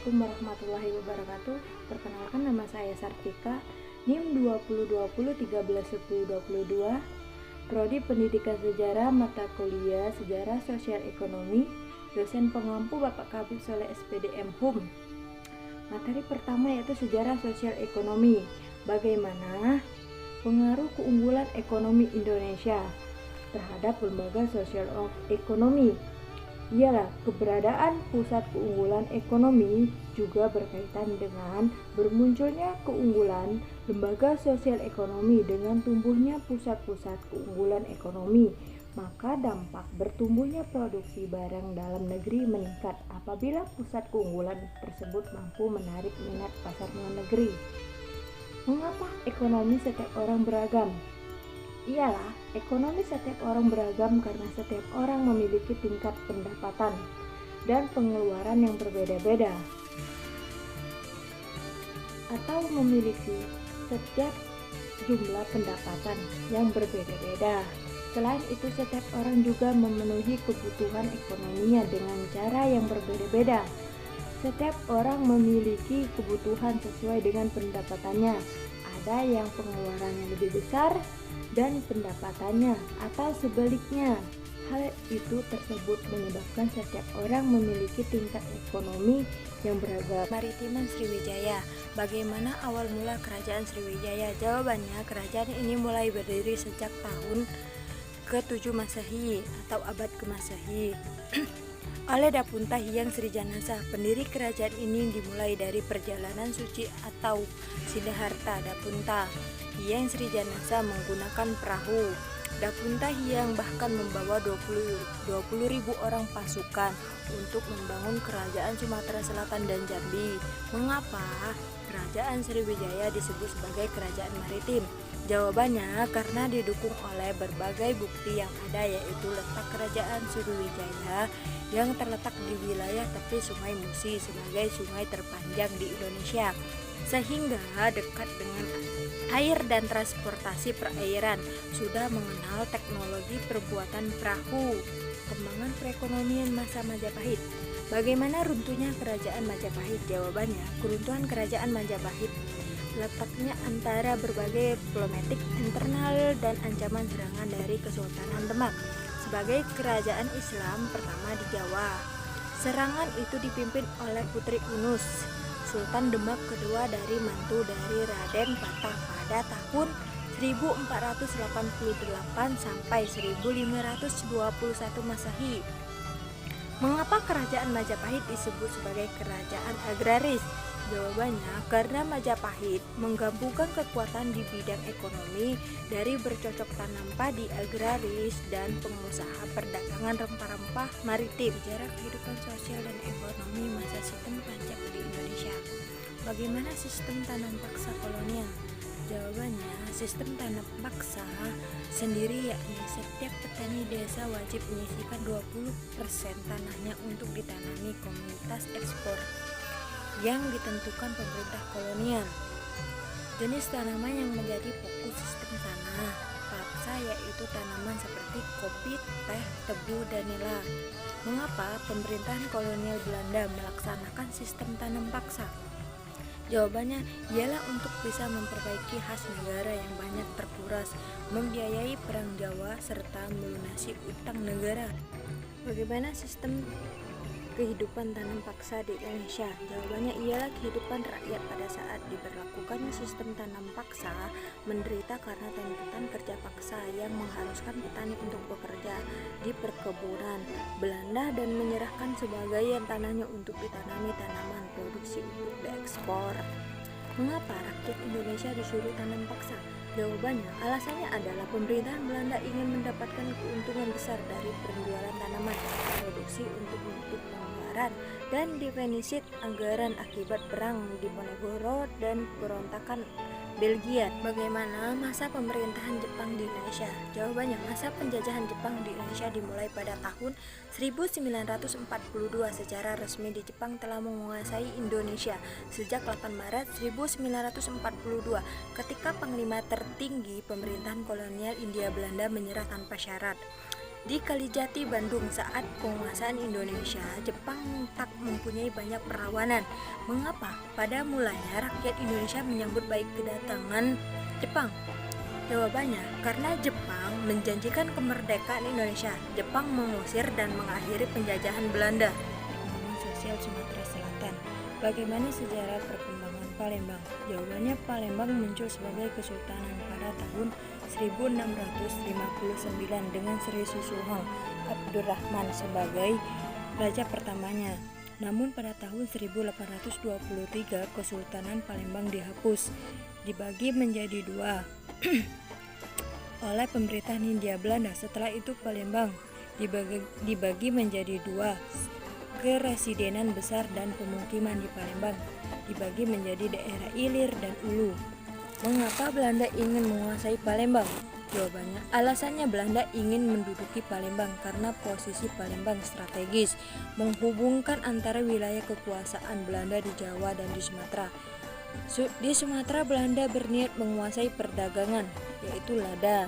Assalamualaikum warahmatullahi wabarakatuh. Perkenalkan, nama saya Sartika, NIM 2020131022, Prodi Pendidikan Sejarah, mata kuliah Sejarah Sosial Ekonomi, dosen pengampu Bapak Kabib Soleh SPD MHUM. Materi pertama yaitu Sejarah Sosial Ekonomi. Bagaimana pengaruh keunggulan ekonomi Indonesia terhadap lembaga sosial ekonomi? Ialah keberadaan pusat keunggulan ekonomi juga berkaitan dengan bermunculnya keunggulan lembaga sosial ekonomi. Dengan tumbuhnya pusat-pusat keunggulan ekonomi, maka dampak bertumbuhnya produksi barang dalam negeri meningkat apabila pusat keunggulan tersebut mampu menarik minat pasar luar negeri. Mengapa ekonomi setiap orang beragam? Ialah ekonomi setiap orang beragam karena setiap orang memiliki tingkat pendapatan dan pengeluaran yang berbeda-beda, atau memiliki setiap jumlah pendapatan yang berbeda-beda. Selain itu, setiap orang juga memenuhi kebutuhan ekonominya dengan cara yang berbeda-beda. Setiap orang memiliki kebutuhan sesuai dengan pendapatannya. Ada yang pengeluarannya lebih besar dan pendapatannya, atau sebaliknya. Hal itu tersebut menyebabkan setiap orang memiliki tingkat ekonomi yang beragam. Maritiman Sriwijaya. Bagaimana awal mula kerajaan Sriwijaya? Jawabannya, kerajaan ini mulai berdiri sejak tahun ke-7 Masehi atau abad ke-Masehi oleh Dapunta Hyang Srijanasa. Pendiri kerajaan ini dimulai dari perjalanan suci atau Siddhartha Dapunta Hyang Srijanasa menggunakan perahu. Dapunta Hyang bahkan membawa 20.000 orang pasukan untuk membangun kerajaan Sumatera Selatan dan Jambi. Mengapa kerajaan Sriwijaya disebut sebagai kerajaan maritim? Jawabannya, karena didukung oleh berbagai bukti yang ada, yaitu letak kerajaan Sriwijaya yang terletak di wilayah tepi Sungai Musi sebagai sungai terpanjang di Indonesia, sehingga dekat dengan air dan transportasi perairan, sudah mengenal teknologi perbuatan perahu. Kembangan perekonomian masa Majapahit. Bagaimana runtuhnya kerajaan Majapahit? Jawabannya, keruntuhan kerajaan Majapahit letaknya antara berbagai problematik internal dan ancaman serangan dari Kesultanan Demak sebagai kerajaan Islam pertama di Jawa. Serangan itu dipimpin oleh Putri Unus, Sultan Demak kedua dari mantu dari Raden Patah pada tahun 1488 sampai 1521 Masehi. Mengapa kerajaan Majapahit disebut sebagai kerajaan agraris? Jawabannya, karena Majapahit menggabungkan kekuatan di bidang ekonomi dari bercocok tanam padi agraris dan pengusaha perdagangan rempah-rempah maritim. Sejarah kehidupan sosial dan ekonomi masa sistem pajak di Indonesia. Bagaimana sistem tanam paksa kolonial? Jawabannya, sistem tanam paksa sendiri yakni setiap petani desa wajib menyisihkan 20% tanahnya untuk ditanami komunitas ekspor yang ditentukan pemerintah kolonial. Jenis tanaman yang menjadi fokus sistem tanah paksa yaitu tanaman seperti kopi, teh, tebu, dan nila. Mengapa pemerintahan kolonial Belanda melaksanakan sistem tanam paksa? Jawabannya ialah untuk bisa memperbaiki khas negara yang banyak terkuras, membiayai perang Jawa, serta melunasi utang negara. Bagaimana sistem kehidupan tanam paksa di Indonesia? Jawabannya ialah kehidupan rakyat pada saat diberlakukannya sistem tanam paksa menderita karena tuntutan kerja paksa yang mengharuskan petani untuk bekerja di perkebunan Belanda dan menyerahkan sebagian tanahnya untuk ditanami tanaman produksi untuk diekspor. Mengapa rakyat Indonesia disuruh tanam paksa? Jawabannya, alasannya adalah pemerintahan Belanda ingin mendapatkan keuntungan besar dari penjualan tanaman produksi untuk menutup pengeluaran dan defisit anggaran akibat perang Diponegoro dan berontakan Belgia. Bagaimana masa pemerintahan Jepang di Indonesia? Jawabannya, masa penjajahan Jepang di Indonesia dimulai pada tahun 1942. Secara resmi di Jepang telah menguasai Indonesia sejak 8 Maret 1942 ketika panglima tertinggi pemerintahan kolonial Hindia Belanda menyerah tanpa syarat. Di Kalijati, Bandung, saat penguasaan Indonesia, Jepang tak mempunyai banyak perlawanan. Mengapa? Pada mulanya rakyat Indonesia menyambut baik kedatangan Jepang. Jawabannya, karena Jepang menjanjikan kemerdekaan Indonesia. Jepang mengusir dan mengakhiri penjajahan Belanda. Ekonomi sosial Sumatera Selatan. Bagaimana sejarah perkembangan Palembang? Jawabannya, Palembang muncul sebagai kesultanan pada tahun 1659 dengan Sri Susuhang Abdurrahman sebagai raja pertamanya. Namun pada tahun 1823 Kesultanan Palembang dihapus, dibagi menjadi dua oleh pemerintahan Hindia Belanda. Setelah itu Palembang dibagi menjadi dua, keresidenan besar dan pemukiman di Palembang dibagi menjadi daerah Ilir dan Ulu. Mengapa Belanda ingin menguasai Palembang? Jawabannya, alasannya Belanda ingin menduduki Palembang karena posisi Palembang strategis, menghubungkan antara wilayah kekuasaan Belanda di Jawa dan di Sumatera. Di Sumatera, Belanda berniat menguasai perdagangan, yaitu lada.